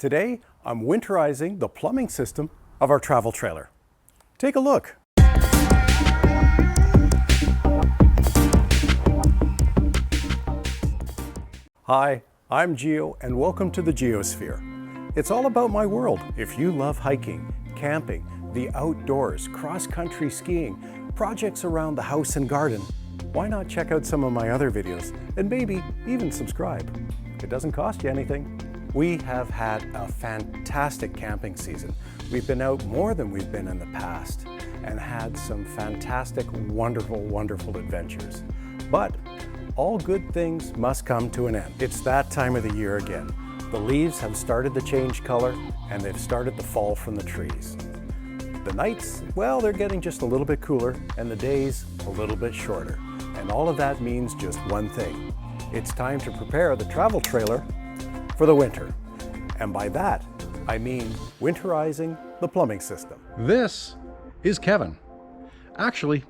Today, I'm winterizing the plumbing system of our travel trailer. Take a look. Hi, I'm Gio and welcome to the Geosphere. It's all about my world. If you love hiking, camping, the outdoors, cross-country skiing, projects around the house and garden, why not check out some of my other videos and maybe even subscribe? It doesn't cost you anything. We have had a fantastic camping season. We've been out more than we've been in the past and had some fantastic, wonderful adventures. But all good things must come to an end. It's that time of the year again. The leaves have started to change color and they've started to fall from the trees. The nights, well, they're getting just a little bit cooler and the days a little bit shorter. And all of that means just one thing. It's time to prepare the travel trailer for the winter. And by that, I mean winterizing the plumbing system. This is Kevin. Actually,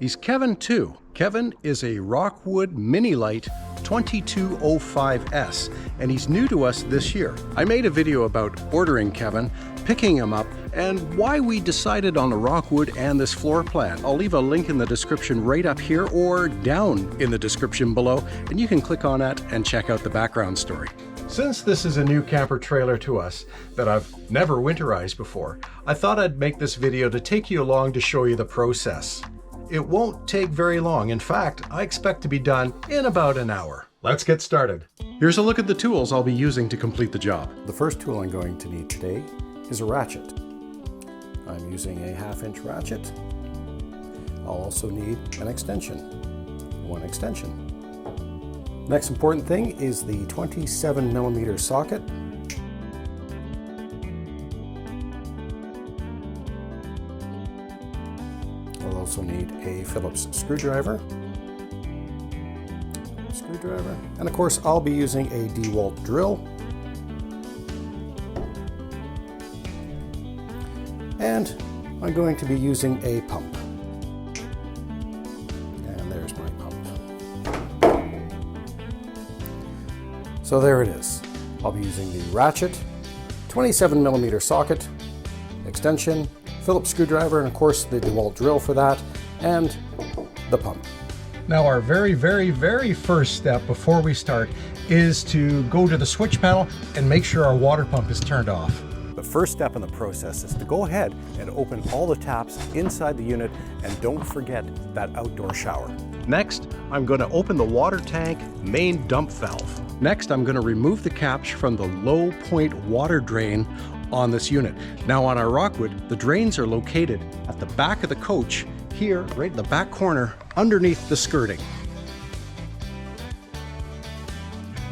he's Kevin too. Kevin is a Rockwood Mini Light 2205S, and he's new to us this year. I made a video about ordering Kevin, picking him up, and why we decided on the Rockwood and this floor plan. I'll leave a link in the description right up here or down in the description below, and you can click on that and check out the background story. Since this is a new camper trailer to us that I've never winterized before, I thought I'd make this video to take you along to show you the process. It won't take very long. In fact, I expect to be done in about an hour. Let's get started. Here's a look at the tools I'll be using to complete the job. The first tool I'm going to need today is a ratchet. I'm using a 1/2-inch ratchet. I'll also need an extension, one extension. Next important thing is the 27mm socket. I'll also need a Phillips screwdriver, and of course I'll be using a DeWalt drill. And I'm going to be using a pump. And there's my pump. So there it is. I'll be using the ratchet, 27mm socket, extension, Phillips screwdriver, and of course the DeWalt drill for that, and the pump. Now our very first step before we start is to go to the switch panel and make sure our water pump is turned off. The first step in the process is to go ahead and open all the taps inside the unit, and don't forget that outdoor shower. Next, I'm going to open the water tank main dump valve. Next, I'm going to remove the caps from the low point water drain on this unit. Now on our Rockwood, the drains are located at the back of the coach, here, right in the back corner, underneath the skirting.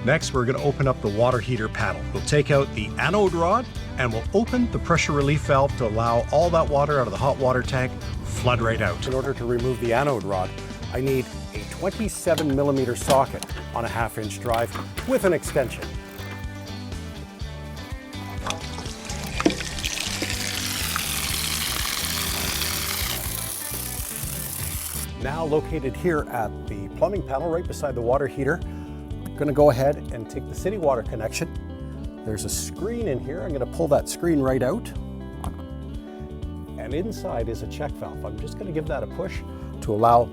Next, we're going to open up the water heater paddle. We'll take out the anode rod and we'll open the pressure relief valve to allow all that water out of the hot water tank flood right out. In order to remove the anode rod, I need a 27mm socket on a 1/2-inch drive with an extension. Now located here at the plumbing panel right beside the water heater, I'm going to go ahead and take the city water connection. There's a screen in here. I'm going to pull that screen right out. And inside is a check valve. I'm just going to give that a push to allow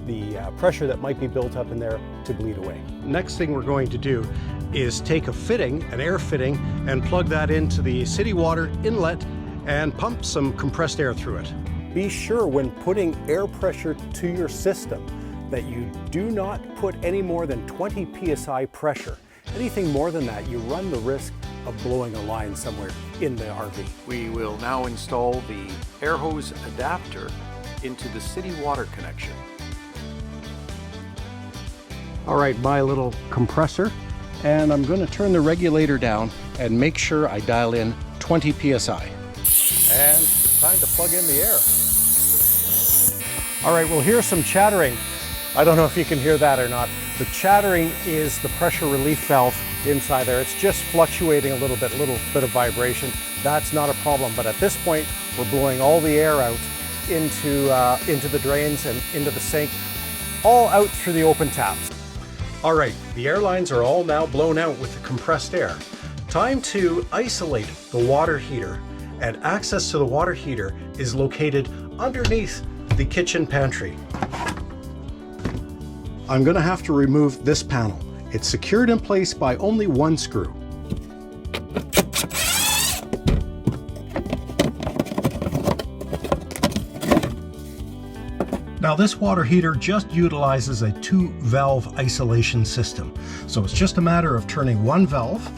the pressure that might be built up in there to bleed away. Next thing we're going to do is take a fitting, an air fitting, and plug that into the city water inlet and pump some compressed air through it. Be sure when putting air pressure to your system that you do not put any more than 20 psi pressure. Anything more than that, you run the risk of blowing a line somewhere in the RV. We will now install the air hose adapter into the city water connection. All right, my little compressor, and I'm going to turn the regulator down and make sure I dial in 20 psi. And time to plug in the air. All right, we'll hear some chattering. I don't know if you can hear that or not. The chattering is the pressure relief valve inside there. It's just fluctuating a little bit of vibration. That's not a problem, but at this point, we're blowing all the air out into the drains and into the sink, all out through the open taps. All right, the air lines are all now blown out with the compressed air. Time to isolate the water heater, and access to the water heater is located underneath the kitchen pantry. I'm going to have to remove this panel. It's secured in place by only one screw. Now this water heater just utilizes a 2-valve isolation system. So it's just a matter of turning one valve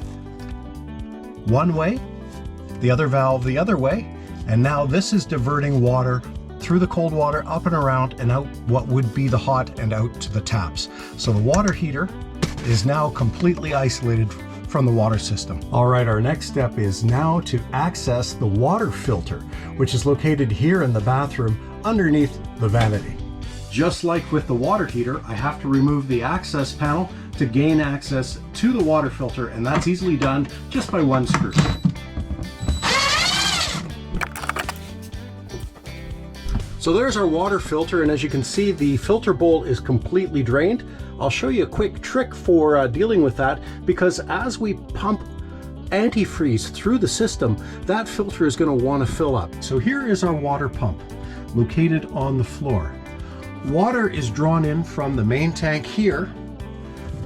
one way, the other valve the other way, and now this is diverting water through the cold water up and around and out what would be the hot and out to the taps. So the water heater is now completely isolated from the water system. All right, our next step is now to access the water filter, which is located here in the bathroom underneath the vanity. Just like with the water heater, I have to remove the access panel to gain access to the water filter, and that's easily done just by one screw. So there's our water filter, and as you can see, the filter bowl is completely drained. I'll show you a quick trick for dealing with that, because as we pump antifreeze through the system, that filter is going to want to fill up. So here is our water pump located on the floor. Water is drawn in from the main tank here,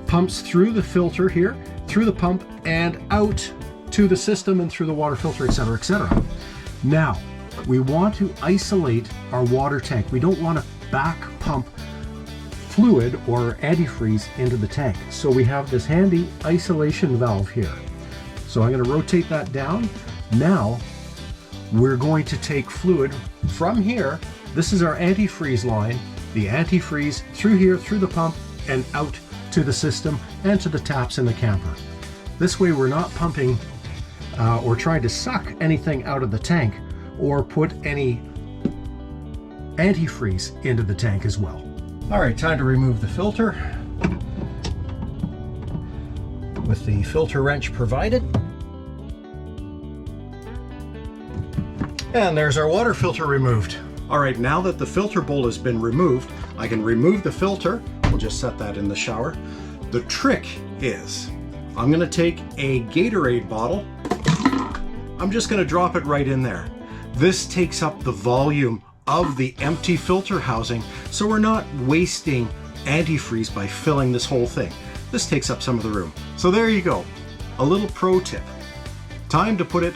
pumps through the filter here, through the pump, and out to the system and through the water filter, etc., etc. Now, we want to isolate our water tank. We don't want to back pump fluid or antifreeze into the tank. So we have this handy isolation valve here. So I'm going to rotate that down. Now we're going to take fluid from here. This is our antifreeze line. The antifreeze through here, through the pump, and out to the system and to the taps in the camper. This way we're not pumping or trying to suck anything out of the tank or put any antifreeze into the tank as well. All right, time to remove the filter with the filter wrench provided. And there's our water filter removed. All right, now that the filter bowl has been removed, I can remove the filter. We'll just set that in the shower. The trick is, I'm gonna take a Gatorade bottle. I'm just gonna drop it right in there. This takes up the volume of the empty filter housing, so we're not wasting antifreeze by filling this whole thing. This takes up some of the room. So there you go, a little pro tip. Time to put it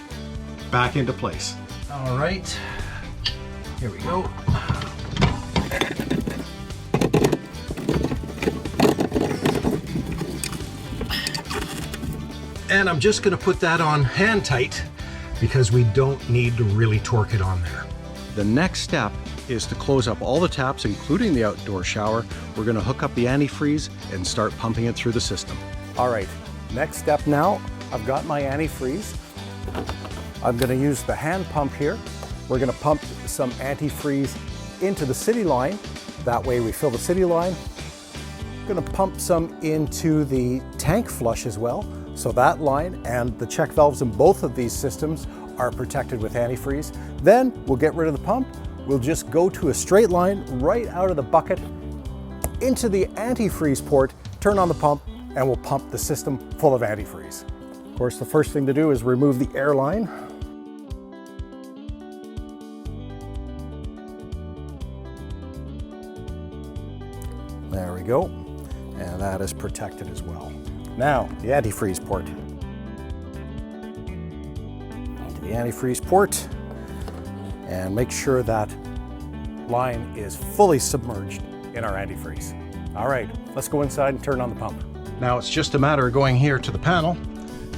back into place. All right, here we go. And I'm just gonna put that on hand tight because we don't need to really torque it on there. The next step is to close up all the taps, including the outdoor shower. We're gonna hook up the antifreeze and start pumping it through the system. All right, next step now, I've got my antifreeze. I'm gonna use the hand pump here. We're gonna pump some antifreeze into the city line. That way we fill the city line. Gonna pump some into the tank flush as well. So that line and the check valves in both of these systems are protected with antifreeze. Then we'll get rid of the pump. We'll just go to a straight line right out of the bucket into the antifreeze port, turn on the pump, and we'll pump the system full of antifreeze. Of course, the first thing to do is remove the air line. There we go. And that is protected as well. Now, the antifreeze port. Onto the antifreeze port, and make sure that line is fully submerged in our antifreeze. All right, let's go inside and turn on the pump. Now it's just a matter of going here to the panel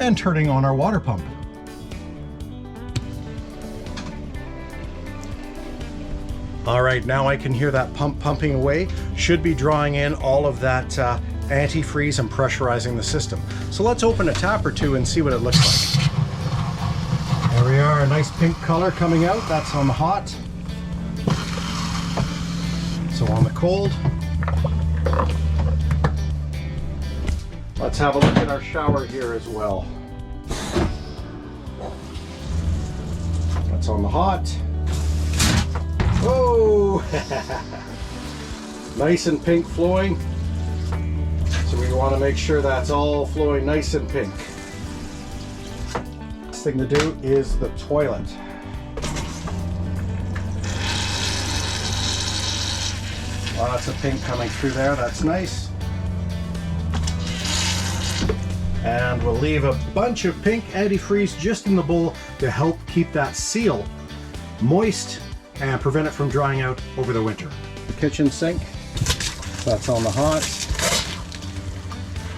and turning on our water pump. All right, now I can hear that pump pumping away. Should be drawing in all of that antifreeze and pressurizing the system. So let's open a tap or two and see what it looks like. There we are, a nice pink color coming out. That's on the hot. So on the cold. Let's have a look at our shower here as well. That's on the hot. Oh, nice and pink flowing. So we want to make sure that's all flowing nice and pink. last thing to do is the toilet. Lots of pink coming through there, that's nice. And we'll leave a bunch of pink antifreeze just in the bowl to help keep that seal moist and prevent it from drying out over the winter. The kitchen sink, that's on the hot.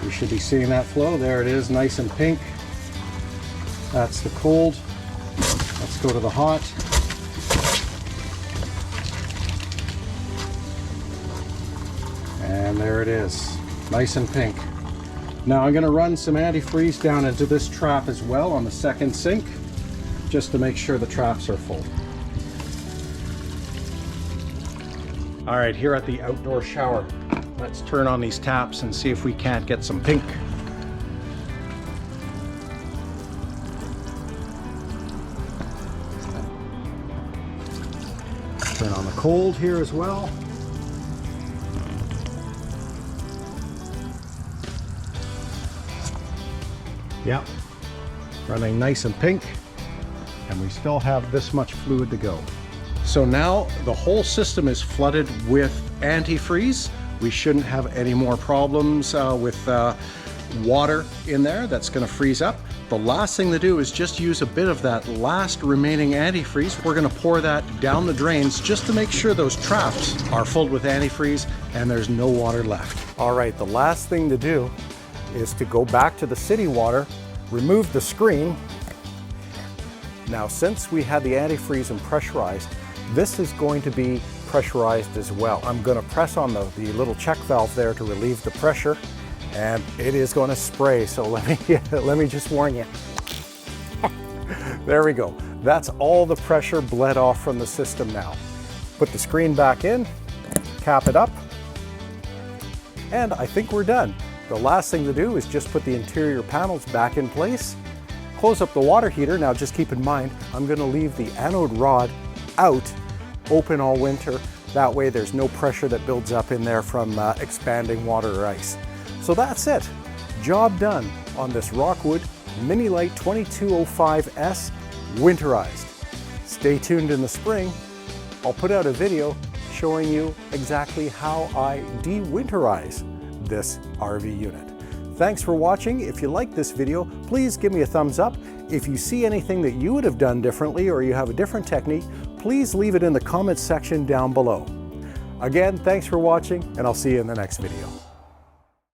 You should be seeing that flow. There it is, nice and pink. That's the cold. Let's go to the hot. And there it is, nice and pink. Now I'm going to run some antifreeze down into this trap as well on the second sink, just to make sure the traps are full. All right, here at the outdoor shower, let's turn on these taps and see if we can't get some pink. Turn on the cold here as well. Yep, running nice and pink, and we still have this much fluid to go. So now the whole system is flooded with antifreeze. We shouldn't have any more problems with water in there that's going to freeze up. The last thing to do is just use a bit of that last remaining antifreeze. We're going to pour that down the drains just to make sure those traps are filled with antifreeze and there's no water left. All right, the last thing to do is to go back to the city water, remove the screen. Now, since we had the antifreeze and pressurized, this is going to be pressurized as well. I'm going to press on the little check valve there to relieve the pressure, and it is going to spray. So let me just warn you. There we go. That's all the pressure bled off from the system now. Put the screen back in, cap it up, and I think we're done. The last thing to do is just put the interior panels back in place, close up the water heater. Now just keep in mind, I'm going to leave the anode rod out open all winter. That way there's no pressure that builds up in there from expanding water or ice. So that's it. Job done on this Rockwood Mini-Lite 2205S winterized. Stay tuned in the spring. I'll put out a video showing you exactly how I de-winterize this RV unit. Thanks for watching. If you like this video, please give me a thumbs up. If you see anything that you would have done differently or you have a different technique, please leave it in the comments section down below. Again, thanks for watching, and I'll see you in the next video.